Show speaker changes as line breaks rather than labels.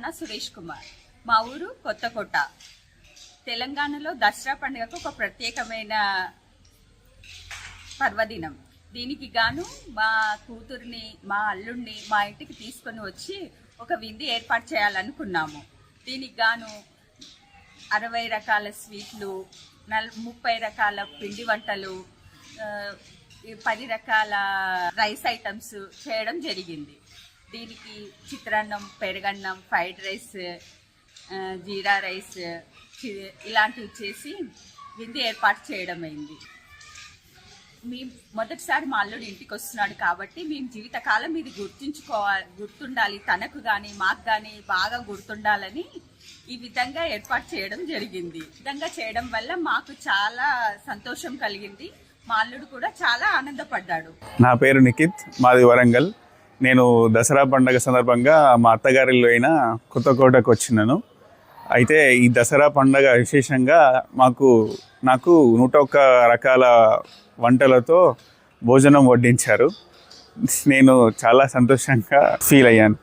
కన్నా సురేష్ కుమార్. మా ఊరు కొత్తకోట. తెలంగాణలో దసరా పండుగకు ఒక ప్రత్యేకమైన పర్వదినం. దీనికి గాను మా కూతుర్ని, మా అల్లుడిని మా ఇంటికి తీసుకొని వచ్చి ఒక విందు ఏర్పాటు చేయాలనుకున్నాము. దీనికి గాను 60 రకాల స్వీట్లు, 30 రకాల పిండి వంటలు, 10 రకాల రైస్ ఐటమ్స్ చేయడం జరిగింది. దీనికి చిత్రాన్నం, పెరుగన్నం, ఫ్రైడ్ రైస్, జీరా రైస్ ఇలాంటివి చేసి విందు ఏర్పాటు చేయడం అయింది. మేము మొదటిసారి మా అల్లుడు ఇంటికి వస్తున్నాడు కాబట్టి మేము జీవితకాలం ఇది గుర్తుండాలి, తనకు కానీ మాకు కానీ బాగా గుర్తుండాలని ఈ విధంగా ఏర్పాటు చేయడం జరిగింది. ఈ విధంగా చేయడం వల్ల మాకు చాలా సంతోషం కలిగింది. మా అల్లుడు కూడా చాలా ఆనందపడ్డాడు.
నా పేరు నిఖిత్, మాది వరంగల్. నేను దసరా పండుగ సందర్భంగా మా అత్తగారిలో అయిన కొత్తకోటకు వచ్చినాను. అయితే ఈ దసరా పండుగ విశేషంగా నాకు 101 రకాల వంటలతో భోజనం వడ్డించారు. నేను చాలా సంతోషంగా ఫీల్ అయ్యాను.